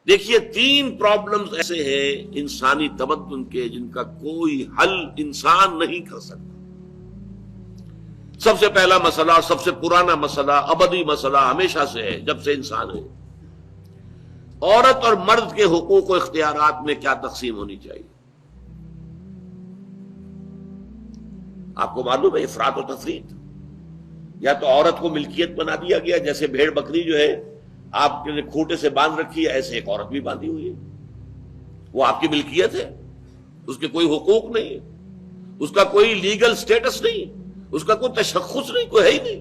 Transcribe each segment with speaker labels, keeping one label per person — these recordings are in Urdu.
Speaker 1: دیکھیے 3 پرابلمز ایسے ہیں انسانی تمدن کے جن کا کوئی حل انسان نہیں کر سکتا۔ سب سے پہلا مسئلہ، سب سے پرانا مسئلہ، ابدی مسئلہ ہمیشہ سے ہے جب سے انسان ہے، عورت اور مرد کے حقوق و اختیارات میں کیا تقسیم ہونی چاہیے۔ آپ کو معلوم ہے افراط و تفریط، یا تو عورت کو ملکیت بنا دیا گیا، جیسے بھیڑ بکری جو ہے آپ کے کھوٹے سے باندھ رکھی ہے، ایسے ایک عورت بھی باندھی ہوئی ہے، وہ آپ کی ملکیت ہے، اس کے کوئی حقوق نہیں ہے، اس کا کوئی لیگل سٹیٹس نہیں، اس کا کوئی تشخص نہیں، کوئی ہے ہی نہیں۔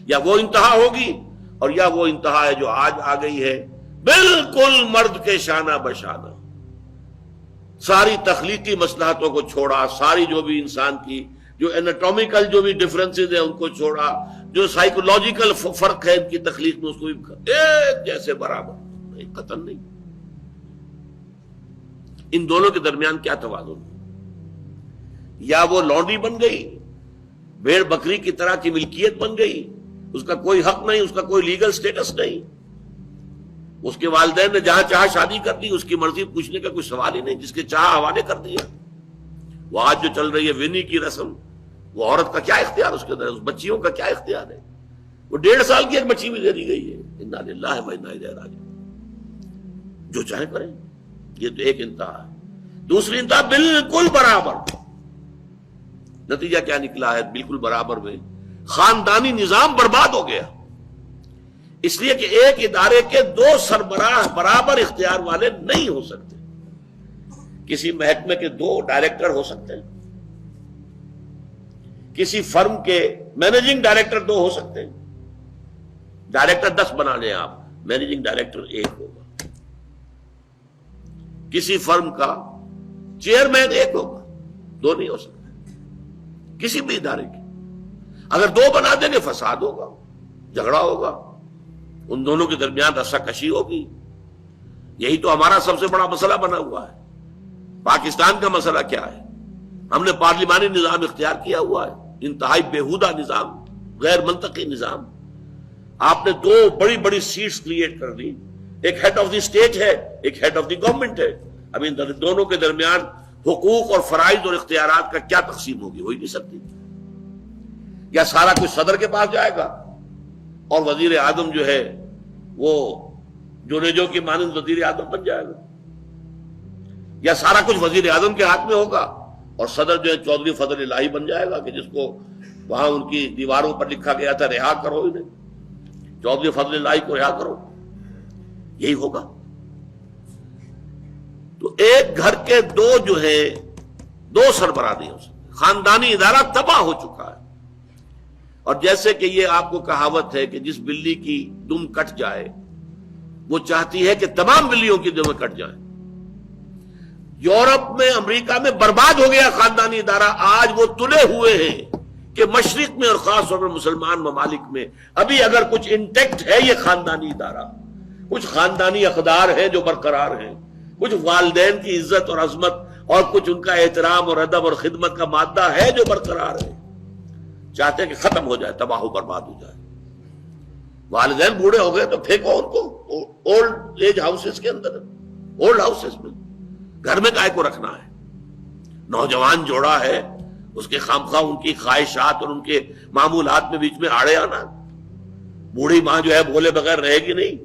Speaker 1: یا وہ انتہا ہوگی اور یا وہ انتہا ہے جو آج آ گئی ہے، بالکل مرد کے شانہ بشانہ، ساری تخلیقی مصلحتوں کو چھوڑا، ساری جو بھی انسان کی جو انیٹومیکل جو بھی ڈفرنسز ہیں ان کو چھوڑا، جو سائیکولوجیکل فرق ہے ان کی تخلیق میں، اس کو بھی ایک جیسے برابر، ایک قطن نہیں۔ ان دونوں کے درمیان کیا توازن ہے؟ یا وہ لونڈی بن گئی، بھیڑ بکری کی طرح کی ملکیت بن گئی، اس کا کوئی حق نہیں، اس کا کوئی لیگل سٹیٹس نہیں، اس کے والدین نے جہاں چاہا شادی کر دی، اس کی مرضی پوچھنے کا کوئی سوال ہی نہیں، جس کے چاہا حوالے کر دیا۔ وہ آج جو چل رہی ہے ونی کی رسم، وہ عورت کا کیا اختیار اس کے اندر ہے، اس بچیوں کا کیا اختیار ہے؟ وہ 1.5 سال کی ایک بچی بھی دے دی گئی ہے، انا للہ و انا الیہ راجعون، جو چاہے کریں۔ یہ تو ایک انتہا ہے۔ دوسری انتہا بالکل برابر، نتیجہ کیا نکلا ہے؟ بالکل برابر میں خاندانی نظام برباد ہو گیا، اس لیے کہ ایک ادارے کے 2 سربراہ برابر اختیار والے نہیں ہو سکتے۔ کسی محکمے کے 2 ڈائریکٹر ہو سکتے ہیں، کسی فرم کے مینیجنگ ڈائریکٹر 2 ہو سکتے ہیں، ڈائریکٹر 10 بنا لیں آپ، مینیجنگ ڈائریکٹر 1 ہوگا۔ کسی فرم کا چیئرمین 1 ہوگا، 2 نہیں ہو سکتے کسی بھی ادارے کے۔ اگر 2 بنا دیں گے فساد ہوگا، جھگڑا ہوگا، ان دونوں کے درمیان رسا کشی ہوگی۔ یہی تو ہمارا سب سے بڑا مسئلہ بنا ہوا ہے۔ پاکستان کا مسئلہ کیا ہے؟ ہم نے پارلیمانی نظام اختیار کیا ہوا ہے، انتہائی بیہودہ نظام، غیر منطقی نظام۔ آپ نے 2 بڑی بڑی سیٹس کریٹ کر دی، ایک ہیڈ آف دی اسٹیٹ ہے، ایک ہیڈ آف دی گورنمنٹ ہے۔ اب ان دونوں کے درمیان حقوق اور فرائض اور اختیارات کا کیا تقسیم ہوگی؟ ہو ہی نہیں سکتی۔ یا سارا کچھ صدر کے پاس جائے گا اور وزیر اعظم جو ہے وہ جونیجو کی مانند وزیر اعظم بن جائے گا، یا سارا کچھ وزیر اعظم کے ہاتھ میں ہوگا اور صدر جو ہے چودھری فضل الہی بن جائے گا، کہ جس کو وہاں ان کی دیواروں پر لکھا گیا تھا رہا کرو انہیں، چودھری فضل الہی کو رہا کرو، یہی ہوگا۔ تو ایک گھر کے 2 جو ہے 2 سربراہ نہیں ہو سکتے، خاندانی ادارہ تباہ ہو چکا ہے۔ اور جیسے کہ یہ آپ کو کہاوت ہے کہ جس بلی کی دم کٹ جائے وہ چاہتی ہے کہ تمام بلیوں کی دمیں کٹ جائیں۔ یورپ میں، امریکہ میں برباد ہو گیا خاندانی ادارہ، آج وہ تلے ہوئے ہیں کہ مشرق میں اور خاص طور پر مسلمان ممالک میں ابھی اگر کچھ انٹیکٹ ہے یہ خاندانی ادارہ، کچھ خاندانی اقدار ہیں جو برقرار ہیں، کچھ والدین کی عزت اور عظمت اور کچھ ان کا احترام اور ادب اور خدمت کا مادہ ہے جو برقرار ہے۔ چاہتے ہیں کہ ختم ہو جائے، تباہ و برباد ہو جائے۔ والدین بوڑھے ہو گئے تو پھینکو ان کو اولڈ ایج ہاؤسز کے اندر، اولڈ ہاؤسز میں، گھر میں کائے کو رکھنا ہے؟ نوجوان جوڑا ہے، اس کے خامخواہ ان کی خواہشات اور ان کے معمولات میں بیچ میں آڑے آنا۔ بوڑھی ماں جو ہے بولے بغیر رہے گی نہیں،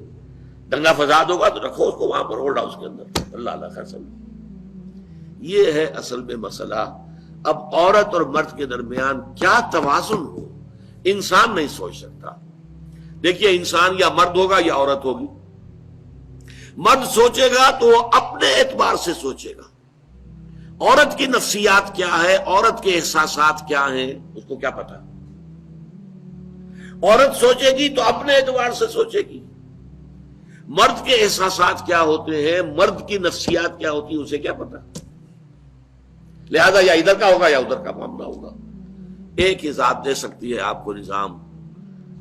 Speaker 1: دنگا فساد ہوگا تو رکھو اس کو وہاں پر اولڈ ہاؤس کے اندر۔ اللہ اللہ خیر سمجھ۔ یہ ہے اصل میں مسئلہ۔ اب عورت اور مرد کے درمیان کیا توازن ہو، انسان نہیں سوچ سکتا۔ دیکھیے انسان یا مرد ہوگا یا عورت ہوگی۔ مرد سوچے گا تو وہ اپنے اعتبار سے سوچے گا، عورت کی نفسیات کیا ہے، عورت کے احساسات کیا ہیں، اس کو کیا پتا۔ عورت سوچے گی تو اپنے اعتبار سے سوچے گی، مرد کے احساسات کیا ہوتے ہیں، مرد کی نفسیات کیا ہوتی ہیں، اسے کیا پتا۔ لہذا یا ادھر کا ہوگا یا ادھر کا معاملہ ہوگا۔ ایک ہی ذات دے سکتی ہے آپ کو نظام،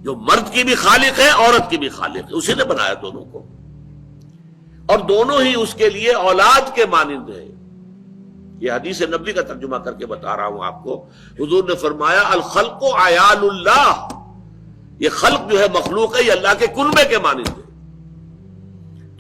Speaker 1: جو مرد کی بھی خالق ہے عورت کی بھی خالق ہے، اسی نے بنایا دونوں کو، اور دونوں ہی اس کے لیے اولاد کے مانند ہے۔ یہ حدیث نبوی کا ترجمہ کر کے بتا رہا ہوں آپ کو۔ حضور نے فرمایا الخلق عیال اللہ، یہ خلق جو ہے مخلوق ہے، یہ اللہ کے کنبے کے مانند ہے۔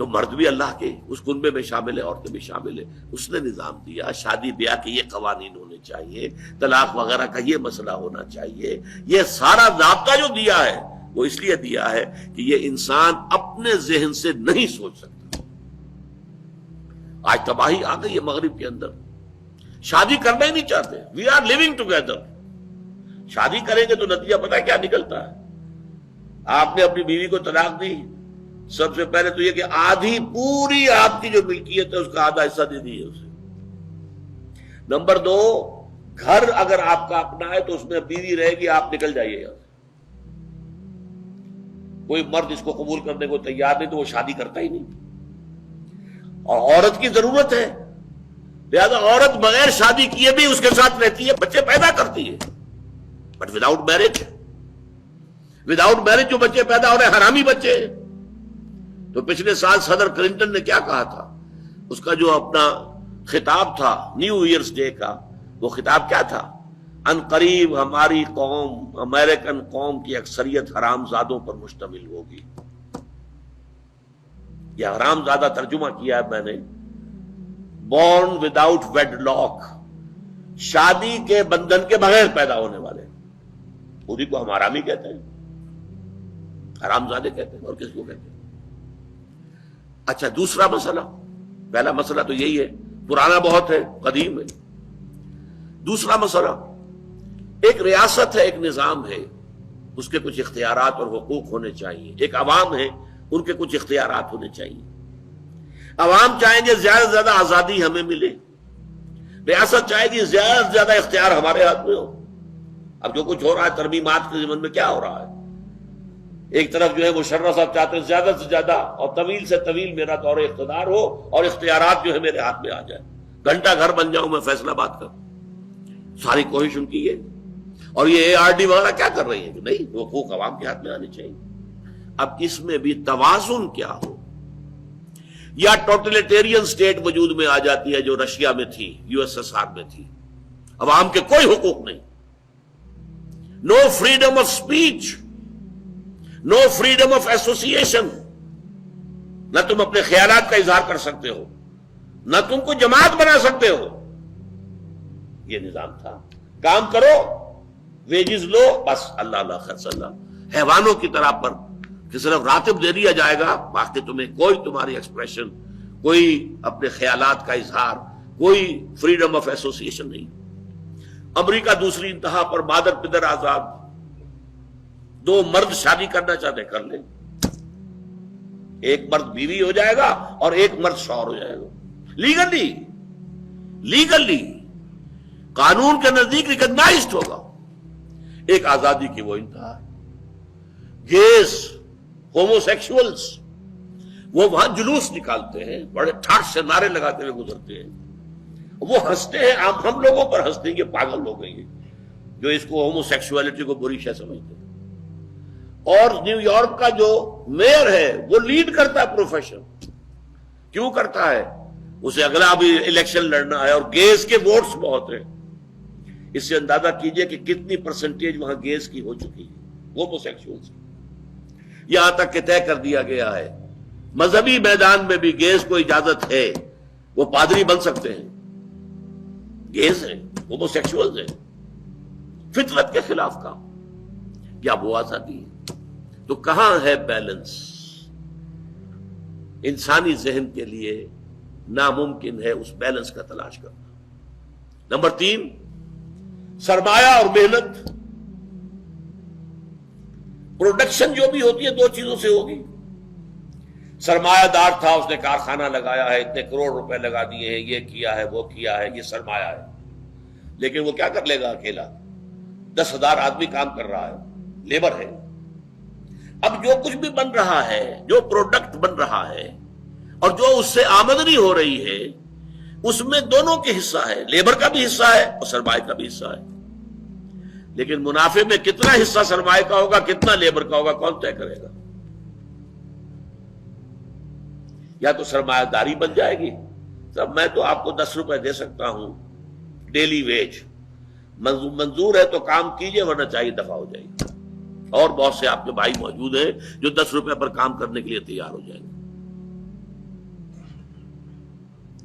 Speaker 1: تو مرد بھی اللہ کے اس کنبے میں شامل ہے، عورتیں بھی شامل ہے. اس نے نظام دیا، شادی بیاہ کے یہ قوانین ہونے چاہیے، طلاق وغیرہ کا یہ مسئلہ ہونا چاہیے. یہ سارا ضابطہ جو دیا ہے وہ اس لیے دیا ہے کہ یہ انسان اپنے ذہن سے نہیں سوچ سکتا. آج تباہی آ گئی ہے مغرب کے اندر، شادی کرنا ہی نہیں چاہتے. We are living together. شادی کریں گے تو نتیجہ پتہ ہے کیا نکلتا ہے؟ آپ نے اپنی بیوی کو طلاق دی، سب سے پہلے تو یہ کہ آدھی پوری آپ کی جو ملکیت ہے اس کا آدھا حصہ دے دیے اسے. نمبر 2، گھر اگر آپ کا اپنا ہے تو اس میں بیوی رہے گی، آپ نکل جائیے یہاں سے. کوئی مرد اس کو قبول کرنے کو تیار نہیں تو وہ شادی کرتا ہی نہیں. اور عورت کی ضرورت ہے، لہذا عورت بغیر شادی کیے بھی اس کے ساتھ رہتی ہے، بچے پیدا کرتی ہے. بٹ وداؤٹ میرج، جو بچے پیدا ہو رہے ہیں حرامی بچے. تو پچھلے سال صدر کلنٹن نے کیا کہا تھا؟ اس کا جو اپنا خطاب تھا نیو ایئرز ڈے کا، وہ خطاب کیا تھا؟ ان قریب ہماری قوم، امریکن قوم کی اکثریت حرام زادوں پر مشتمل ہوگی. یہ حرام زادہ ترجمہ کیا ہے میں نے، بورن وداؤٹ ویڈ لاک، شادی کے بندھن کے بغیر پیدا ہونے والے. پوری کو ہم حرامی کہتے ہیں، حرام زادے کہتے ہیں، اور کس کو کہتے ہیں؟ اچھا، دوسرا مسئلہ، پہلا مسئلہ تو یہی ہے، پرانا بہت ہے، قدیم ہے. دوسرا مسئلہ، ایک ریاست ہے، ایک نظام ہے، اس کے کچھ اختیارات اور حقوق ہونے چاہیے. ایک عوام ہے، ان کے کچھ اختیارات ہونے چاہیے. عوام چاہیں گے زیادہ سے زیادہ آزادی ہمیں ملے، ریاست چاہے گی زیادہ سے زیادہ اختیار ہمارے ہاتھ میں ہو. اب جو کچھ ہو رہا ہے ترمیمات کے ضمن میں، کیا ہو رہا ہے؟ ایک طرف جو ہے مشرف صاحب چاہتے ہیں زیادہ سے زیادہ اور طویل سے طویل میرا دور اقتدار ہو اور اختیارات جو ہے میرے ہاتھ میں آ جائے، گھنٹہ گھر بن جاؤں میں فیصلہ بات کر. ساری کوشش ان کی ہے. اور یہ ARD وغیرہ کیا کر رہی ہے کہ نہیں، حقوق عوام کے ہاتھ میں آنے چاہیے. اب اس میں بھی توازن کیا ہو؟ یا ٹوٹلیٹیرین سٹیٹ وجود میں آ جاتی ہے جو رشیا میں تھی، USSR میں تھی، عوام کے کوئی حقوق نہیں، no freedom of speech, no freedom of association. نہ تم اپنے خیالات کا اظہار کر سکتے ہو، نہ تم کو جماعت بنا سکتے ہو. یہ نظام تھا. کام کرو، ویجز لو، بس اللہ اللہ خرچ اللہ. حیوانوں کی طرح پر کہ صرف راتب دے دیا جائے گا، باقی تمہیں کوئی تمہاری ایکسپریشن، کوئی اپنے خیالات کا اظہار، کوئی فریڈم آف ایسوسیشن نہیں. امریکہ دوسری انتہا پر، مادر پدر آزاد. 2 مرد شادی کرنا چاہتے کر لیں، ایک مرد بیوی ہو جائے گا اور ایک مرد شوہر ہو جائے گا. لیگلی قانون کے نزدیک ریکگنائزڈ ہوگا. ایک آزادی کی وہ انتہا ہے. گیز، ہومو سیکشولز، وہ وہاں جلوس نکالتے ہیں، بڑے ٹھاٹ سے نعرے لگاتے ہوئے گزرتے ہیں. وہ ہنستے ہیں، ہم لوگوں پر ہنستے ہیں کہ پاگل لوگ ہیں یہ جو اس کو ہومو سیکشولیٹی کو بری شے سمجھتے ہیں. اور نیو یارک کا جو میئر ہے وہ لیڈ کرتا ہے پروفیشن. کیوں کرتا ہے؟ اسے اگلا بھی الیکشن لڑنا ہے اور گیز کے ووٹس بہت ہیں. اس سے اندازہ کیجئے کہ کتنی پرسنٹیج وہاں گیز کی ہو چکی ہے، ہومو سیکشولز کی. یہاں تک کہ طے کر دیا گیا ہے مذہبی میدان میں بھی گیز کو اجازت ہے، وہ پادری بن سکتے ہیں. گیز ہیں، ہومو سیکشولز ہیں، فطرت کے خلاف کام. کیا وہ آزادی ہے؟ تو کہاں ہے بیلنس؟ انسانی ذہن کے لیے ناممکن ہے اس بیلنس کا تلاش کرنا. نمبر 3، سرمایہ اور محنت. پروڈکشن جو بھی ہوتی ہے 2 چیزوں سے ہوگی. سرمایہ دار تھا، اس نے کارخانہ لگایا ہے، اتنے کروڑ روپے لگا دیے ہیں، یہ کیا ہے، وہ کیا ہے، یہ سرمایہ ہے. لیکن وہ کیا کر لے گا اکیلا؟ 10,000 آدمی کام کر رہا ہے، لیبر ہے. اب جو کچھ بھی بن رہا ہے، جو پروڈکٹ بن رہا ہے اور جو اس سے آمدنی ہو رہی ہے، اس میں دونوں کے حصہ ہے، لیبر کا بھی حصہ ہے اور سرمایہ کا بھی حصہ ہے. لیکن منافع میں کتنا حصہ سرمایہ کا ہوگا، کتنا لیبر کا ہوگا، کون طے کرے گا؟ یا تو سرمایہ داری بن جائے گی، تب میں تو آپ کو 10 روپے دے سکتا ہوں ڈیلی ویج، منظور ہے تو کام کیجئے ورنہ چاہیے دفع ہو جائے گی. اور بہت سے آپ کے بھائی موجود ہیں جو 10 روپے پر کام کرنے کے لیے تیار ہو جائیں گے.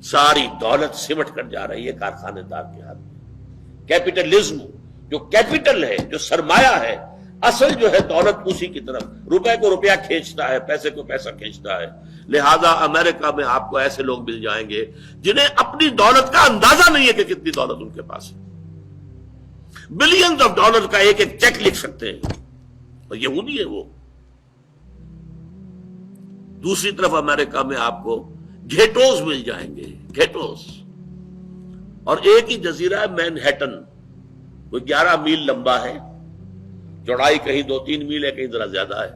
Speaker 1: ساری دولت سمٹ کر جا رہی ہے کارخانے دار کے ہاتھ میں۔ کیپٹلزم، جو کیپٹل ہے، جو سرمایہ ہے، اصل جو ہے دولت اسی کی طرف، روپے کو روپیہ کھینچتا ہے، پیسے کو پیسہ کھینچتا ہے۔ لہذا امریکہ میں آپ کو ایسے لوگ مل جائیں گے جنہیں اپنی دولت کا اندازہ نہیں ہے کہ کتنی دولت ان کے پاس ہے، بلینز آف ڈالر کا ایک ایک چیک لکھ سکتے ہیں، اور یہودی ہے وہ۔ دوسری طرف امریکہ میں آپ کو گھیٹوز مل جائیں گے، گھیٹوز، اور ایک ہی جزیرہ ہے مینہٹن، وہ 11 میل لمبا ہے، چوڑائی کہیں 2-3 میل ہے، کہیں ذرا زیادہ ہے۔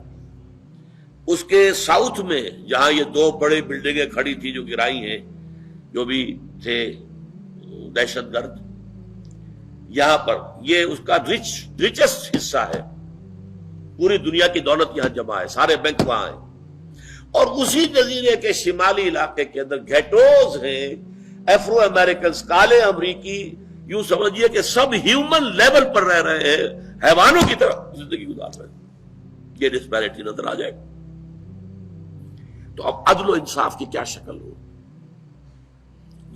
Speaker 1: اس کے ساؤتھ میں جہاں یہ 2 بڑے بلڈنگیں کھڑی تھی جو گرائی ہیں، جو بھی تھے دہشت گرد، یہاں پر یہ اس کا ریچسٹ حصہ ہے، پوری دنیا کی دولت یہاں جمع ہے، سارے بینک وہاں ہیں۔ اور اسی جزیرے کے شمالی علاقے کے اندر گھیٹوز ہیں، افرو امریکنز، کالے امریکی، یوں سمجھیے کہ سب ہیومن لیول پر رہ رہے ہیں، حیوانوں کی طرح زندگی گزار رہے ہیں۔ یہ ڈسپیرٹی نظر آ جائے گا۔ تو اب عدل و انصاف کی کیا شکل ہو؟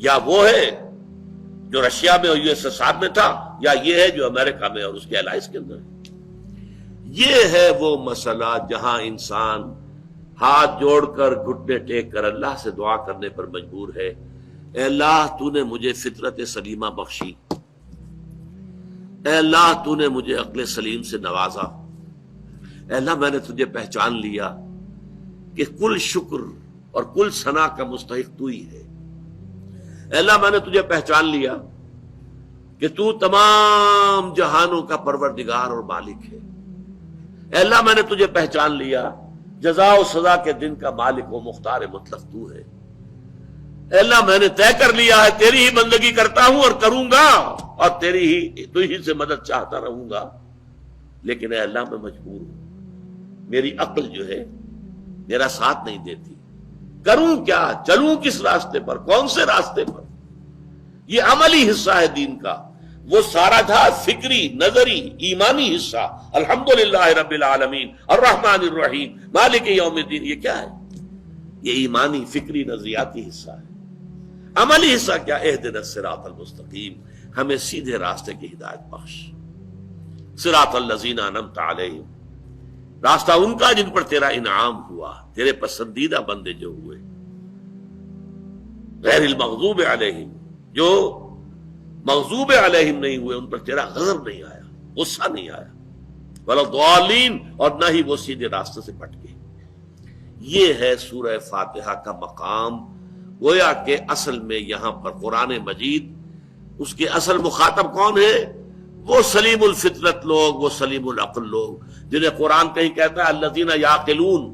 Speaker 1: یا وہ ہے جو رشیا میں اور USSR میں تھا، یا یہ ہے جو امریکہ میں اور اس کے الائز کے اندر ہے۔ یہ ہے وہ مسئلہ جہاں انسان ہاتھ جوڑ کر، گھٹنے ٹیک کر اللہ سے دعا کرنے پر مجبور ہے، اے اللہ تو نے مجھے فطرت سلیمہ بخشی، اے اللہ تو نے مجھے عقل سلیم سے نوازا، اے اللہ میں نے تجھے پہچان لیا کہ کل شکر اور کل ثنا کا مستحق تو ہی ہے، اے اللہ میں نے تجھے پہچان لیا کہ تو تمام جہانوں کا پروردگار اور مالک ہے، اے اللہ میں نے تجھے پہچان لیا جزا و سزا کے دن کا مالک و مختار مطلق تو ہے، اے اللہ میں نے طے کر لیا ہے تیری ہی بندگی کرتا ہوں اور کروں گا، اور تو ہی سے مدد چاہتا رہوں گا، لیکن اے اللہ میں مجبور ہوں، میری عقل جو ہے میرا ساتھ نہیں دیتی، کروں کیا، چلوں کس راستے پر، کون سے راستے پر؟ یہ عملی حصہ ہے دین کا، وہ سارا تھا فکری، نظری، ایمانی حصہ، الحمدللہ رب العالمین الرحمن الرحیم مالک یوم الدین، یہ کیا ہے؟ یہ ایمانی، فکری، نظریاتی حصہ ہے۔ عملی حصہ کیا؟ اہدنا الصراط المستقیم، ہمیں سیدھے راستے کی ہدایت بخش، صراط الذین انعمت علیہم، راستہ ان کا جن پر تیرا انعام ہوا، تیرے پسندیدہ بندے جو ہوئے، غیر المغضوب علیہم، جو مغضوب علیہم نہیں ہوئے، ان پر تیرا غضب نہیں آیا، غصہ نہیں آیا، ولا الضالین، اور نہ ہی وہ سیدھے راستے سے بھٹکے۔ یہ ہے سورہ فاتحہ کا مقام۔ گویا کہ اصل میں یہاں پر قرآن مجید، اس کے اصل مخاطب کون ہے؟ وہ سلیم الفطرت لوگ، وہ سلیم العقل لوگ، جنہیں قرآن کہیں کہتا ہے الذین یعقلون،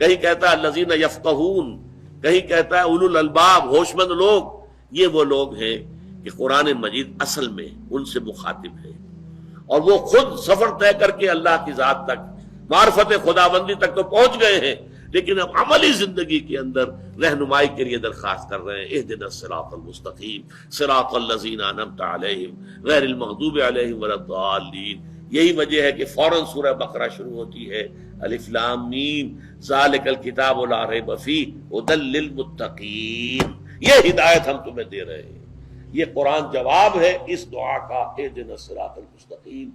Speaker 1: کہیں کہتا ہے الذین یفقہون، کہیں کہتا ہے اولو الالباب، ہوش مند لوگ۔ یہ وہ لوگ ہیں کہ قرآن مجید اصل میں ان سے مخاطب ہے، اور وہ خود سفر طے کر کے اللہ کی ذات تک، معرفت خداوندی تک تو پہنچ گئے ہیں، لیکن اب عملی زندگی کے اندر رہنمائی کے لیے درخواست کر رہے ہیں، اہدنا الصراط المستقیم صراط الذین انعمت علیہم غیر المغضوب علیہم ولا الضالین۔ یہی وجہ ہے کہ فوراً سورہ بقرہ شروع ہوتی ہے، الف لام میم ذالک الکتاب لا ریب فیہ ھدی للمتقین، یہ ہدایت ہم تمہیں دے رہے ہیں۔ یہ قرآن جواب ہے اس دعا کا، اہدنا الصراط المستقیم